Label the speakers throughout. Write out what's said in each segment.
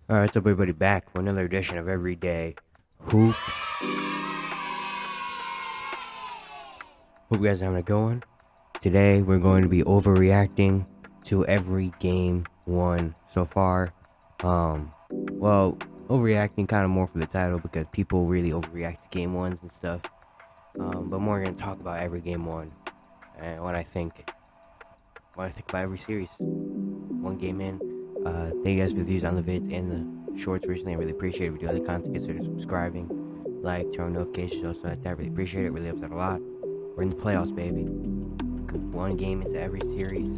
Speaker 1: Alright, what's up everybody, back for another edition of Everyday Hoops. Hope you guys are having a good one. Today we're going to be overreacting to every game won so far. Well, overreacting kind of more for the title because people really overreact to game ones and stuff. But more going to talk about every game won and when I think about every series. One game in. Thank you guys for the views on the vids and the shorts recently. I really appreciate it. If you do other content, consider subscribing, like, turn on notifications, also like that. I really appreciate it. Really helps out a lot. We're in the playoffs, baby. One game into every series.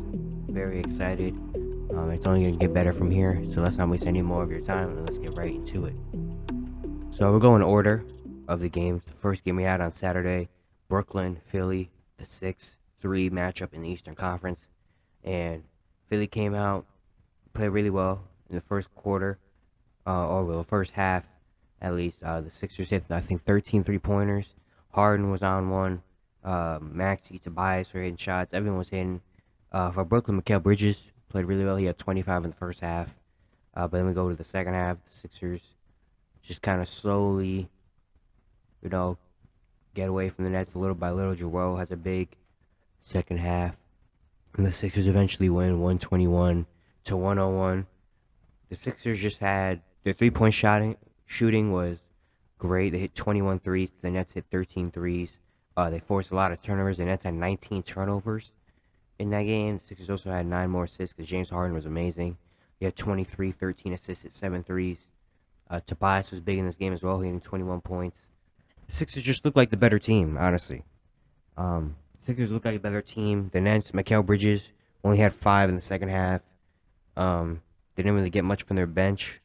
Speaker 1: Very excited. It's only going to get better from here. So let's not waste any more of your time and let's get right into it. So we're going in order of the games. The first game we had on Saturday, Brooklyn, Philly, the 6-3 matchup in the Eastern Conference. And Philly came out, played really well in the first quarter, or well, the first half at least. The Sixers hit, I think, 13 three-pointers. Harden was on one. Maxey, Tobias were hitting shots. Everyone was hitting. For Brooklyn, Mikal Bridges played really well. He had 25 in the first half. But then we go to the second half. The Sixers just kind of slowly, you know, get away from the Nets little by little. Joel has a big second half. And the Sixers eventually win 121-101. The Sixers just had their three-point shooting was great. They hit 21 threes. The Nets hit 13 threes. They forced a lot of turnovers. The Nets had 19 turnovers in that game. The Sixers also had 9 more assists because James Harden was amazing. He had 23, 13 assists at 7 threes. Tobias was big in this game as well, hitting 21 points. The Sixers just looked like the better team, honestly. Sixers looked like a better team. The Nets, Mikal Bridges only had 5 in the second half. They didn't really get much from their bench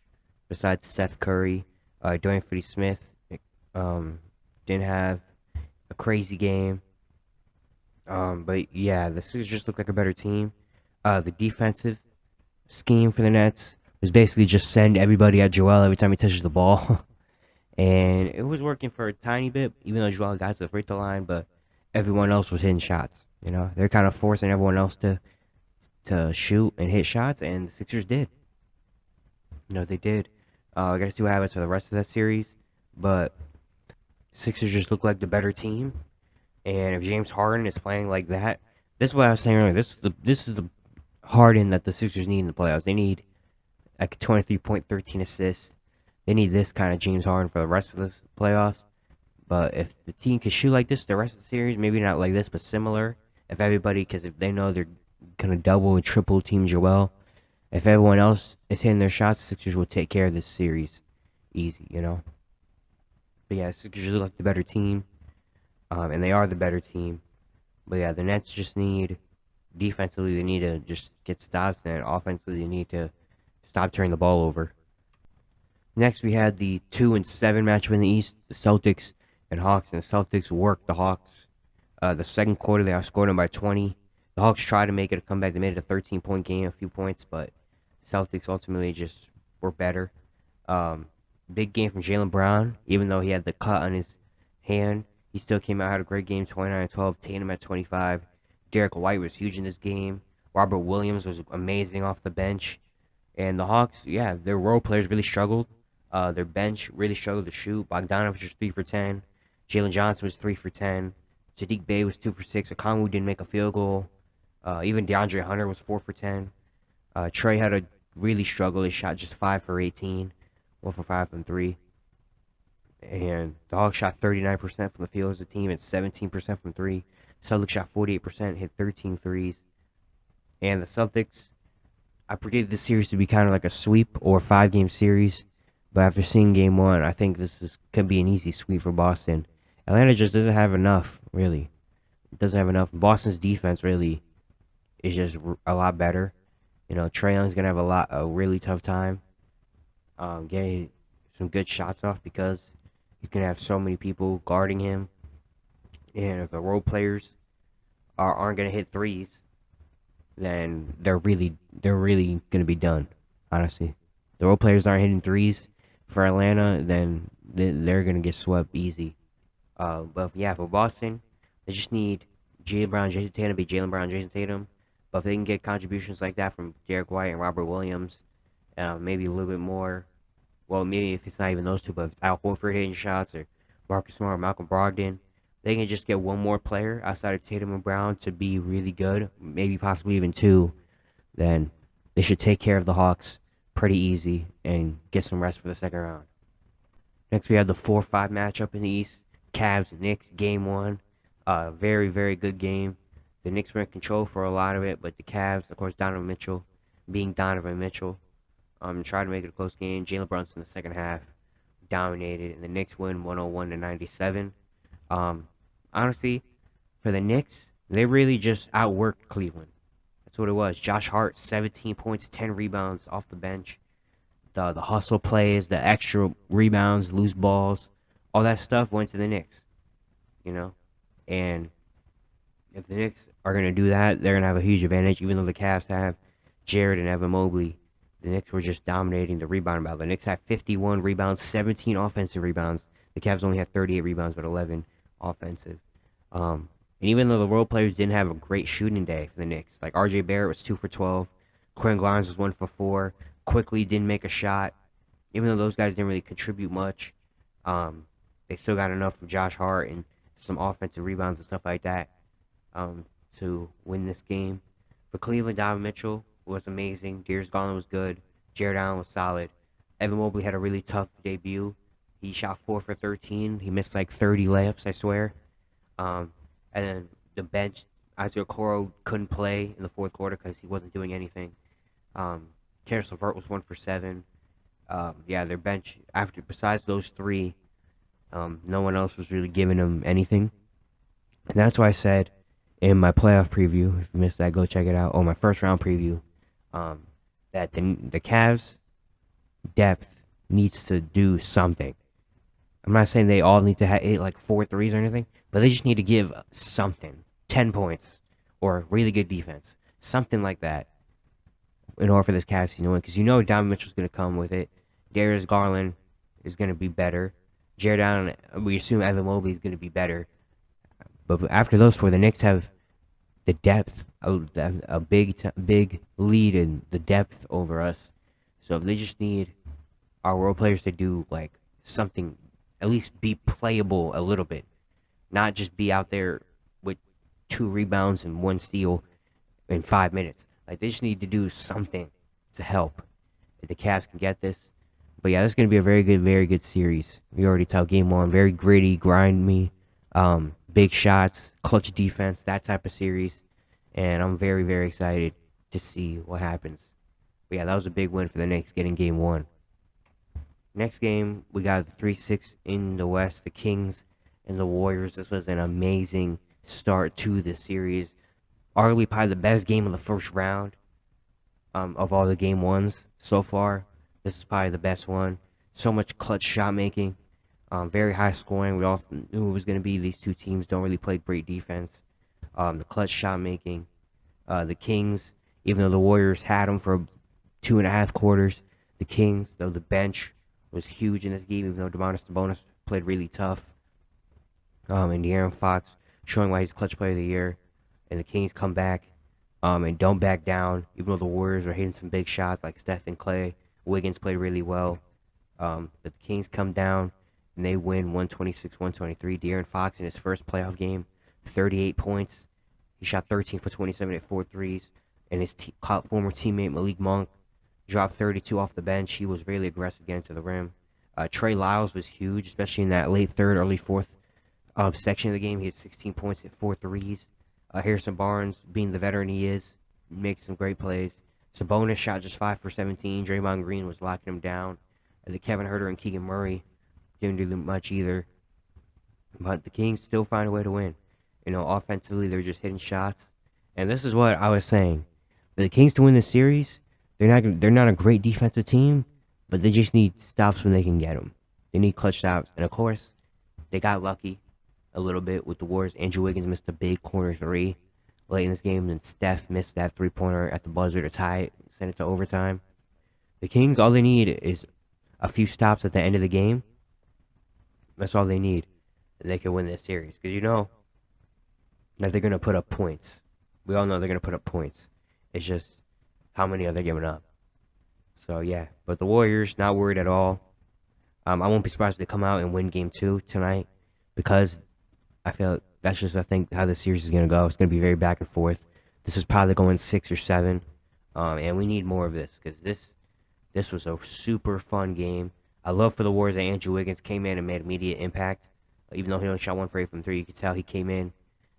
Speaker 1: besides Seth Curry. Dorian Finney-Smith didn't have a crazy game. But yeah, the Sixers just looked like a better team. The defensive scheme for the Nets was basically just send everybody at Joel every time he touches the ball. And it was working for a tiny bit, even though Joel got to the free throw line, but everyone else was hitting shots. They're kind of forcing everyone else to shoot and hit shots, and the Sixers did. They did. I got to see what happens for the rest of that series, but Sixers just look like the better team. And if James Harden is playing like that, this is what I was saying earlier. This is the Harden that the Sixers need in the playoffs. They need like a 23 point, 13 assists. They need this kind of James Harden for the rest of the playoffs. But if the team can shoot like this the rest of the series, maybe not like this, but similar, because if they know they're gonna double and triple team Joel, if everyone else is hitting their shots, the Sixers will take care of this series easy. But yeah, the Sixers look like the better team, and they are the better team. But yeah, the Nets just need defensively, they need to just get stops, and offensively, they need to stop turning the ball over. Next, we had the 2-7 matchup in the East, the Celtics and Hawks, and the Celtics worked the Hawks. The second quarter, they outscored them by 20. The Hawks tried to make it a comeback. They made it a 13-point game, a few points, but Celtics ultimately just were better. Big game from Jaylen Brown. Even though he had the cut on his hand, he still came out, had a great game, 29-12. Tatum at 25. Derek White was huge in this game. Robert Williams was amazing off the bench. And the Hawks, yeah, their role players really struggled. Their bench really struggled to shoot. Bogdanovich was 3 for 10. Jalen Johnson was 3 for 10. Sadiq Bey was 2 for 6. Okongwu didn't make a field goal. Even DeAndre Hunter was 4 for 10. Trey had a really struggle. He shot just 5 for 18. 1 for 5 from 3. And the Hawks shot 39% from the field as a team and 17% from 3. Celtics shot 48%, hit 13 threes. And the Celtics, I predicted this series to be kind of like a sweep or 5-game series. But after seeing game one, I think could be an easy sweep for Boston. Atlanta just doesn't have enough, really. It doesn't have enough. Boston's defense really is just a lot better. Trae Young's gonna have a really tough time getting some good shots off because he's gonna have so many people guarding him, and if the role players aren't gonna hit threes, then they're really gonna be done. Honestly, the role players aren't hitting threes for Atlanta, then they're gonna get swept easy. But yeah, for Boston, they just need Jaylen Brown, Jason Tatum to be Jaylen Brown, Jason Tatum. But if they can get contributions like that from Derek White and Robert Williams, maybe a little bit more Well, maybe if it's not even those two, but if it's Al Horford hitting shots or Marcus Smart or Malcolm Brogdon, they can just get one more player outside of Tatum and Brown to be really good, maybe possibly even two, then they should take care of the Hawks pretty easy and get some rest for the second round. Next, we have the 4-5 matchup in the East. Cavs Knicks, game one. Very, very good game. The Knicks were in control for a lot of it, but the Cavs, of course, Donovan Mitchell, being Donovan Mitchell, tried to make it a close game. Jalen Brunson in the second half dominated, and the Knicks win 101-97. Um, Honestly, for the Knicks, they really just outworked Cleveland. That's what it was. Josh Hart, 17 points, 10 rebounds off the bench. The hustle plays, the extra rebounds, loose balls, all that stuff went to the Knicks, you know? And if the Knicks are going to do that, they're going to have a huge advantage, even though the Cavs have Jared and Evan Mobley. The Knicks were just dominating the rebound battle. The Knicks had 51 rebounds, 17 offensive rebounds. The Cavs only had 38 rebounds, but 11 offensive. And even though the role players didn't have a great shooting day for the Knicks, like R.J. Barrett was 2 for 12, Quinn Grimes was 1 for 4, Quickly didn't make a shot. Even though those guys didn't really contribute much, they still got enough from Josh Hart and some offensive rebounds and stuff like that to win this game. For Cleveland, Donovan Mitchell was amazing. Darius Garland was good. Jared Allen was solid. Evan Mobley had a really tough debut. He shot 4 for 13. He missed like 30 layups, I swear. And then the bench, Isaiah Okoro couldn't play in the fourth quarter because he wasn't doing anything. Karis LeVert was 1 for 7. Yeah, their bench, besides those three, no one else was really giving them anything. And that's why I said in my playoff preview, if you missed that, go check it out, or my first round preview, that the Cavs depth needs to do something. I'm not saying they all need to hit like 4 threes or anything, but they just need to give something, 10 points, or really good defense, something like that, in order for this Cavs team to win. Because you know Donovan Mitchell's going to come with it. Darius Garland is going to be better. Jared Allen, we assume Evan Mobley is going to be better. But after those four, the Knicks have the depth, a big lead in the depth over us. So if they just need our role players to do like something, at least be playable a little bit, not just be out there with 2 rebounds and 1 steal in 5 minutes. Like they just need to do something to help. If the Cavs can get this. But yeah, this is going to be a very good series. We already tell game one, very gritty, grimy, big shots, clutch defense, that type of series. And I'm very excited to see what happens. But yeah, that was a big win for the Knicks getting game one. Next game, we got 3-6 in the West, the Kings and the Warriors. This was an amazing start to the series. Arguably probably the best game of the first round of all the game ones so far. This is probably the best one. So much clutch shot making. Very high scoring. We all knew it was going to be. These two teams don't really play great defense. The clutch shot making. The Kings, even though the Warriors had them for 2.5 quarters, the Kings, though the bench was huge in this game, even though Domantas Sabonis played really tough. And De'Aaron Fox showing why he's clutch player of the year. And the Kings come back and don't back down, even though the Warriors are hitting some big shots like Steph and Clay. Wiggins played really well. But the Kings come down and they win 126-123. De'Aaron Fox in his first playoff game, 38 points. He shot 13 for 27 at 4 threes. And his former teammate Malik Monk dropped 32 off the bench. He was really aggressive getting to the rim. Trey Lyles was huge, especially in that late third, early fourth section of the game. He had 16 points at 4 threes. Harrison Barnes, being the veteran he is, makes some great plays. Sabonis shot just 5 for 17. Draymond Green was locking him down. The Kevin Huerter and Keegan Murray didn't do much either. But the Kings still find a way to win. You know, offensively, they're just hitting shots. And this is what I was saying. For the Kings to win this series, they're not a great defensive team, but they just need stops when they can get them. They need clutch stops. And, of course, they got lucky a little bit with the Warriors. Andrew Wiggins missed a big corner 3 late in this game, and Steph missed that 3-pointer at the buzzer to tie it, send it to overtime. The Kings, all they need is a few stops at the end of the game. That's all they need. And they can win this series. Because you know that they're going to put up points. We all know they're going to put up points. It's just how many are they giving up? So, yeah. But the Warriors, not worried at all. I won't be surprised if they come out and win game two tonight because I feel that's just I think how the series is gonna go. It's gonna be very back and forth. This is probably going 6 or 7, and we need more of this because this was a super fun game. I love for the Warriors that Andrew Wiggins came in and made immediate impact. Even though he only shot 1 for 8 from three, you could tell he came in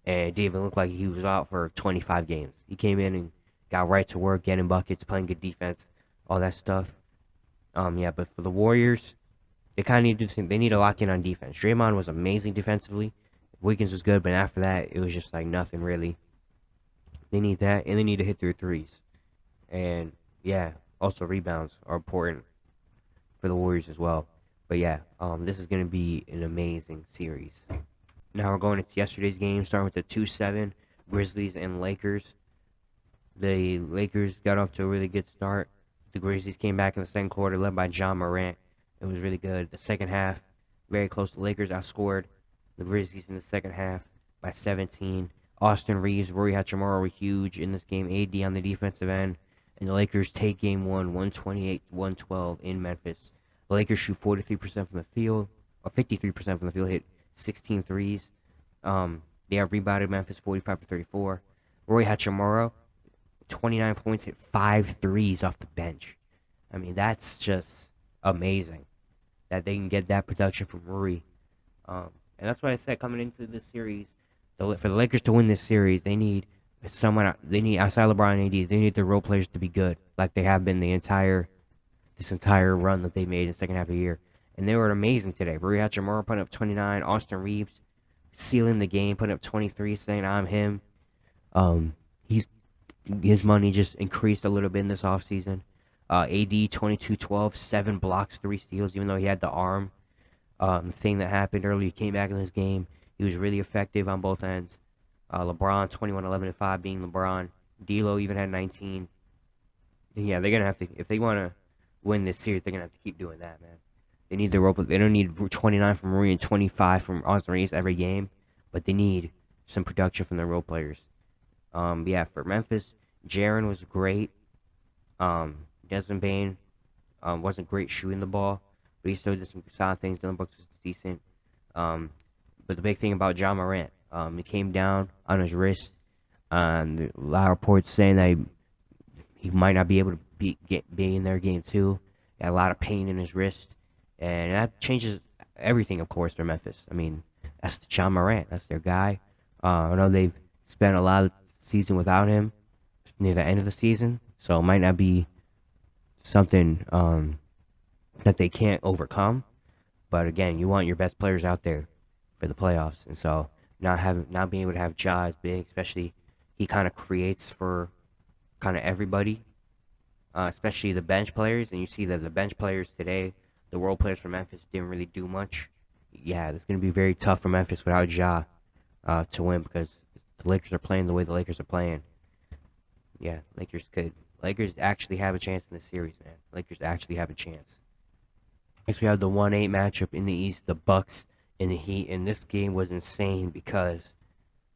Speaker 1: and it didn't even look like he was out for 25 games. He came in and got right to work, getting buckets, playing good defense, all that stuff. Yeah, but for the Warriors, they kind of need to they need to lock in on defense. Draymond was amazing defensively. Wiggins was good, but after that, it was just like nothing really. They need that, and they need to hit their threes. And yeah, also rebounds are important for the Warriors as well. But yeah, this is going to be an amazing series. Now we're going into yesterday's game, starting with the 2-7 Grizzlies and Lakers. The Lakers got off to a really good start. The Grizzlies came back in the second quarter, led by John Morant. It was really good. The second half, very close. The Lakers outscored the Grizzlies in the second half by 17. Austin Reeves, Rory Hachimura were huge in this game. AD on the defensive end. And the Lakers take game one, 128-112 in Memphis. The Lakers shoot 43% from the field, or 53% from the field, hit 16 threes. They have rebounded Memphis 45-34. Rory Hachimura, 29 points, hit 5 threes off the bench. I mean, that's just amazing that they can get that production from Rory. And that's why I said coming into this series, for the Lakers to win this series, they need someone. They need outside LeBron and AD. They need their role players to be good, like they have been this entire run that they made in the second half of the year. And they were amazing today. Rory Hachimura putting up 29. Austin Reeves sealing the game, putting up 23, saying I'm him. He's his money just increased a little bit in this offseason. AD 22-12, 7 blocks, 3 steals, even though he had the arm thing that happened earlier. He came back in this game. He was really effective on both ends. LeBron 21-11-5 being LeBron. D'Lo even had 19. And yeah, they're gonna have to if they want to win this series. They're gonna have to keep doing that, man. They need the rope. They don't need 29 from Murray and 25 from Austin Reeves every game, but they need some production from their role players. Yeah, for Memphis, Jaren was great. Desmond Bane wasn't great shooting the ball, but he still did some solid things. Dylan Brooks was decent. But the big thing about John Morant, he came down on his wrist. A lot of reports saying that he might not be able to be in their game two. Got a lot of pain in his wrist, and that changes everything, of course, for Memphis. I mean, that's John Morant. That's their guy. I know they've spent a lot of the season without him near the end of the season, so it might not be something that they can't overcome. But again, you want your best players out there for the playoffs, and so not being able to have Ja is big, especially he kind of creates for kind of everybody, especially the bench players. And you see that the bench players today, the role players for Memphis, didn't really do much. Yeah, it's going to be very tough for Memphis without Ja to win because the Lakers are playing the way the Lakers are playing. Yeah, Lakers actually have a chance in this series, man. Lakers actually have a chance. Next, we have the 1-8 matchup in the East, the Bucks and the Heat. And this game was insane because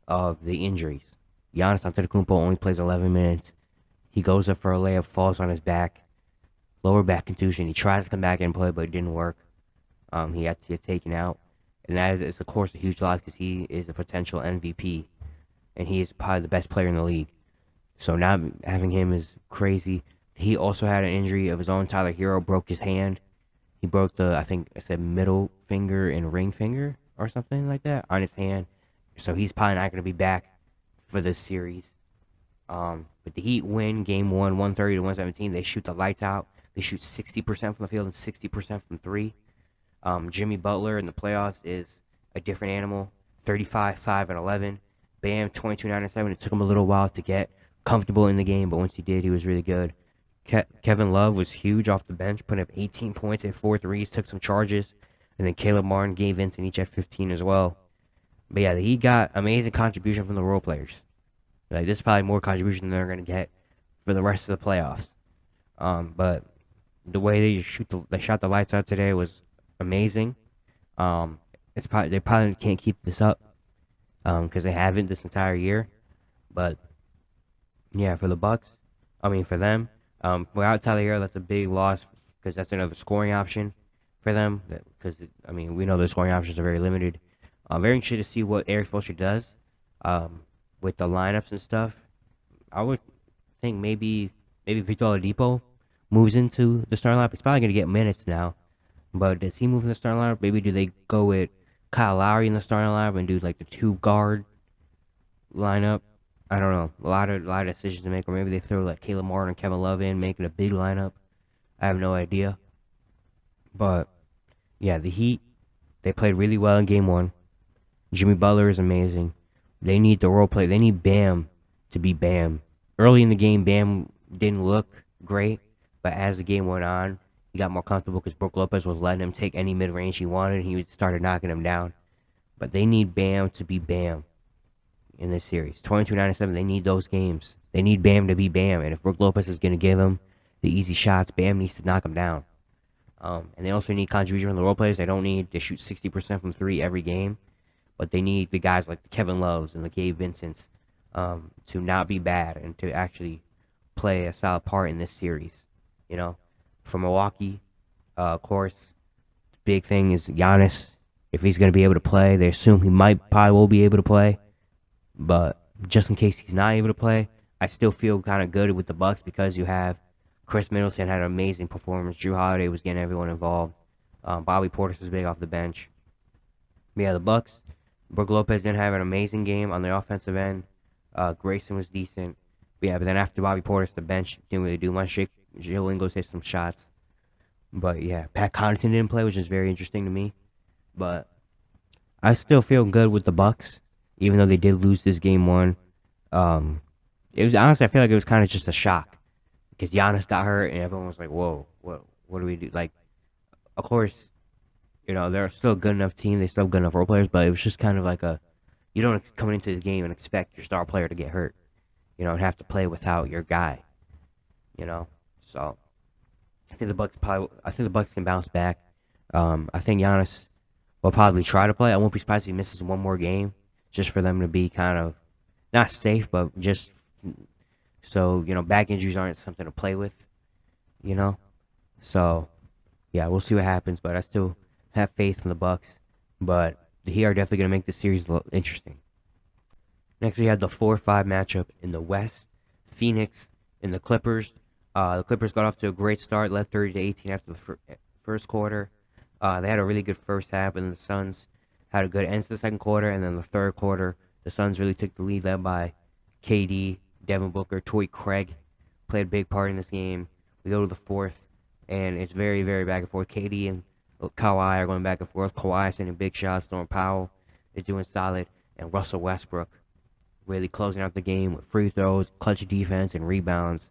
Speaker 1: of the injuries. Giannis Antetokounmpo only plays 11 minutes. He goes up for a layup, falls on his back, lower back contusion. He tries to come back and play, but it didn't work. He had to get taken out. And that is, of course, a huge loss because he is a potential MVP. And he is probably the best player in the league. So not having him is crazy. He also had an injury of his own. Tyler Hero broke his hand. He broke I think I said middle finger and ring finger or something like that on his hand. So he's probably not going to be back for this series. But the Heat win game one, 130-117. They shoot the lights out. They shoot 60% from the field and 60% from three. Jimmy Butler in the playoffs is a different animal. 35, 5, and 11. Bam, 22, 9, and 7. It took him a little while to get comfortable in the game, but once he did, he was really good. Kevin Love was huge off the bench, put up 18 points at 4 threes, took some charges, and then Caleb Martin, Gabe Vincent each at 15 as well. But yeah, he got amazing contribution from the role players. Like, this is probably more contribution than they're going to get for the rest of the playoffs. But the way they shot the lights out today was amazing. They probably can't keep this up because they haven't this entire year. But yeah, for them, without Tyler Hero, that's a big loss because that's another scoring option. for them because I mean we know the scoring options are very limited. I'm very interested to see what Eric Spoelstra does um, with the lineups and stuff. I would think maybe Victor Oladipo moves into the starting lineup. He's probably gonna get minutes now, but does he move in the starting lineup? Maybe do they go with Kyle Lowry in the starting lineup and do like the two guard lineup? I don't know. A lot of decisions to make, or maybe they throw like Caleb Martin and Kevin Love in, making a big lineup. I have no idea, but yeah, the Heat they played really well in Game One. Jimmy Butler is amazing. They need the role play. They need Bam to be Bam. Early in the game, Bam didn't look great, but as the game went on, he got more comfortable because Brook Lopez was letting him take any mid range he wanted. He started knocking him down. But they need Bam to be Bam in this series. 22-97, they need those games. They need Bam to be Bam. And if Brook Lopez is going to give him the easy shots, Bam needs to knock him down. And they also need contribution from the role players. They don't need to shoot 60% from three every game, but they need the guys like the Kevin Loves and the Gabe Vincents to not be bad and to actually play a solid part in this series. You know, for Milwaukee, of course, the big thing is Giannis. If he's going to be able to play, they assume he probably will be able to play. But just in case he's not able to play, I still feel kind of good with the Bucks because you have Chris Middleton had an amazing performance. Drew Holiday was getting everyone involved. Bobby Portis was big off the bench. But yeah, the Bucks. Brook Lopez didn't have an amazing game on the offensive end. Grayson was decent. But yeah, but then after Bobby Portis, the bench didn't really do much. Joe Ingles hit some shots. But yeah, Pat Connaughton didn't play, which is very interesting to me. But I still feel good with the Bucks, even though they did lose this game one. It was honestly, I feel like it was kind of just a shock because Giannis got hurt and everyone was like, "Whoa, what do we do?" Like, of course, they're still a good enough team. They still have good enough role players, but it was just kind of like you don't come into the game and expect your star player to get hurt, and have to play without your guy, you know. So I think the Bucks can bounce back. I think Giannis will probably try to play. I won't be surprised if he misses one more game, just for them to be kind of not safe, but just so back injuries aren't something to play with, you know. So yeah, we'll see what happens, but I still have faith in the Bucks. But the Heat are definitely going to make this series a little interesting. Next, we have the 4-5 matchup in the West. Phoenix and the Clippers. The Clippers got off to a great start, led 30-18 after the first quarter. They had a really good first half, and the Suns had a good end to the second quarter. And then the third quarter, the Suns really took the lead, led by KD, Devin Booker, Torrey Craig played a big part in this game. We go to the fourth, and it's very, very back and forth. KD and Kawhi are going back and forth. Kawhi sending big shots. Norman Powell is doing solid, and Russell Westbrook really closing out the game with free throws, clutch defense, and rebounds.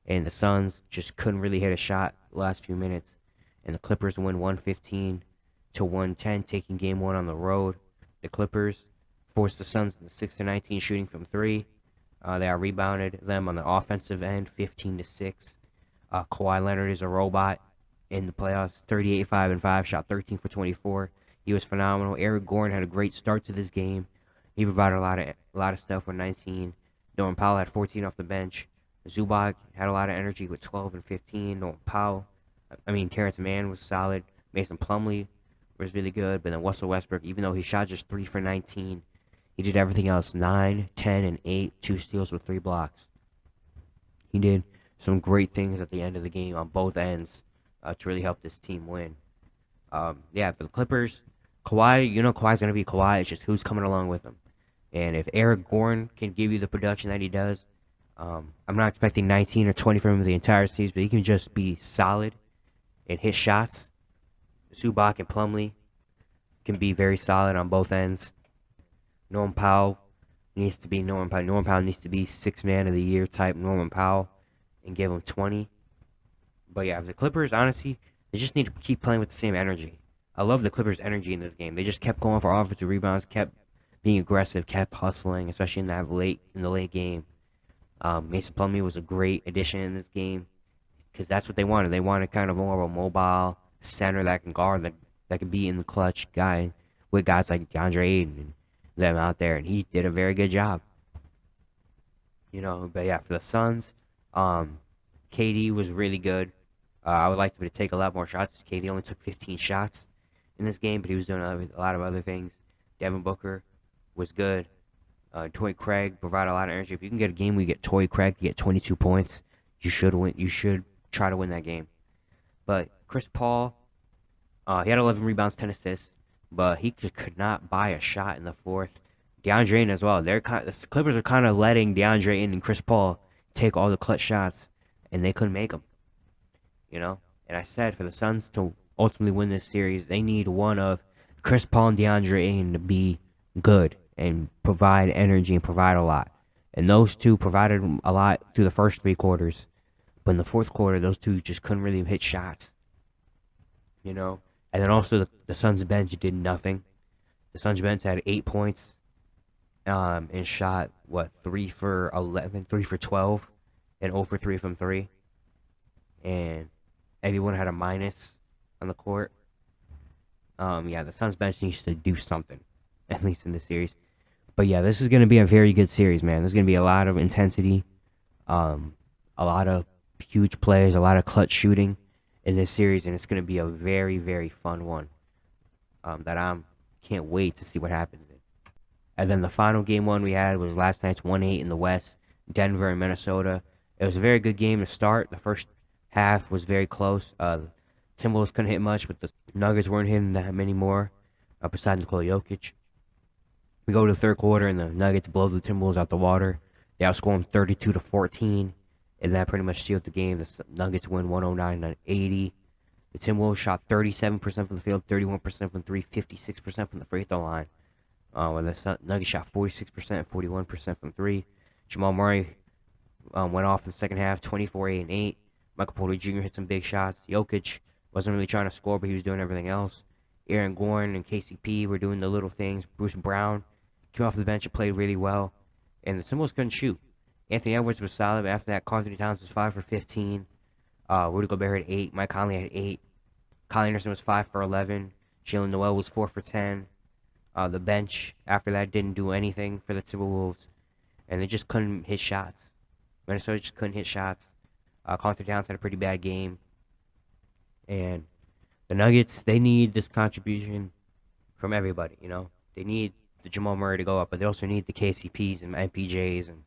Speaker 1: And the Suns just couldn't really hit a shot the last few minutes. And the Clippers win 115-110, taking game one on the road. The Clippers forced the Suns to 6-19 shooting from three. They are rebounded them on the offensive end, 15-6. Kawhi Leonard is a robot in the playoffs, 38-5-5, shot 13 for 24. He was phenomenal. Eric Gordon had a great start to this game. He provided a lot of stuff with 19. Norman Powell had 14 off the bench. Zubac had a lot of energy with 12 and 15. Terrence Mann was solid. Mason Plumlee was really good. But then Russell Westbrook, even though he shot just 3 for 19, he did everything else 9, 10, and 8, 2 steals with 3 blocks. He did some great things at the end of the game on both ends to really help this team win. For the Clippers, Kawhi, Kawhi's going to be Kawhi. It's just who's coming along with him. And if Eric Gordon can give you the production that he does, I'm not expecting 19 or 20 from him the entire season, but he can just be solid and hit shots. Zubac and Plumlee can be very solid on both ends. Norman Powell needs to be Norman Powell. Norman Powell needs to be 6th man of the year type Norman Powell and give him 20. But yeah, the Clippers, honestly, they just need to keep playing with the same energy. I love the Clippers' energy in this game. They just kept going for offensive rebounds, kept being aggressive, kept hustling, especially in the late game. Mason Plumlee was a great addition in this game because that's what they wanted. They wanted kind of more of a mobile center that can guard, that can be in the clutch guy with guys like DeAndre Ayton and them out there, and he did a very good job. But yeah, for the Suns, KD was really good. I would like him to take a lot more shots. KD only took 15 shots in this game, but he was doing a lot of other things. Devin Booker was good. Torrey Craig provided a lot of energy. If you can get a game where you get Torrey Craig to get 22 points, you should win. You should try to win that game. But Chris Paul, he had 11 rebounds, 10 assists, but he just could not buy a shot in the fourth. DeAndre Ayton as well. The Clippers are kind of letting DeAndre Ayton and Chris Paul take all the clutch shots, and they couldn't make them. You know, and I said for the Suns to ultimately win this series, they need one of Chris Paul and DeAndre Ayton to be good and provide energy and provide a lot. And those two provided a lot through the first 3 quarters. But in the fourth quarter, those two just couldn't really hit shots. You know? And then also the Suns bench did nothing. The Suns bench had 8 points and shot, 3 for 11, 3 for 12, and 0 for 3 from 3. And everyone had a minus on the court. Yeah, the Suns bench needs to do something, at least in this series. But yeah, this is going to be a very good series, man. There's going to be a lot of intensity, a lot of huge plays, a lot of clutch shooting in this series, and it's going to be a very, very fun one that I can't wait to see what happens in. And then the final game one we had was last night's 1-8 in the West, Denver and Minnesota. It was a very good game to start. The first half was very close. Timberwolves couldn't hit much, but the Nuggets weren't hitting that many more, besides Nikola Jokic. We go to the third quarter, and the Nuggets blow the Timberwolves out the water. They outscore them 32-14, and that pretty much sealed the game. The Nuggets win 109-80. The Timberwolves shot 37% from the field, 31% from 3, 56% from the free throw line. When the Nuggets shot 46%, 41% from 3. Jamal Murray went off in the second half, 24, 8, and 8. Michael Porter Jr. hit some big shots. Jokic wasn't really trying to score, but he was doing everything else. Aaron Gordon and KCP were doing the little things. Bruce Brown came off the bench and played really well. And the Timberwolves couldn't shoot. Anthony Edwards was solid, but after that, Karl-Anthony Towns was 5 for 15. Rudy Gobert had 8. Mike Conley had 8. Kyle Anderson was 5 for 11. Jalen Noel was 4 for 10. The bench after that didn't do anything for the Timberwolves. And they just couldn't hit shots. Minnesota just couldn't hit shots. Karl-Anthony Towns had a pretty bad game. And the Nuggets, they need this contribution from everybody, you know. They need the Jamal Murray to go up, but they also need the KCPs and MPJs and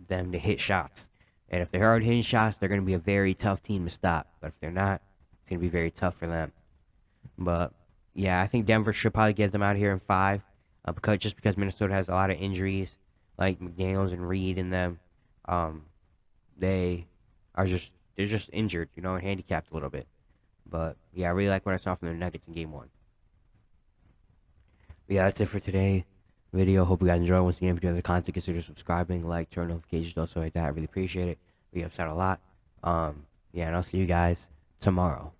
Speaker 1: them to hit shots. And if they're already hitting shots, they're going to be a very tough team to stop. But if they're not, it's going to be very tough for them. But, yeah, I think Denver should probably get them out of here in 5. Because Minnesota has a lot of injuries, like McDaniels and Reed in them. They're just injured, you know, and handicapped a little bit. But, yeah, I really like what I saw from the Nuggets in Game 1. But yeah, that's it for today video. Hope you guys enjoyed. Once again, if you have the content, consider subscribing, like, turn notifications, also like that. I really appreciate it. We upset a lot. Yeah, and I'll see you guys tomorrow.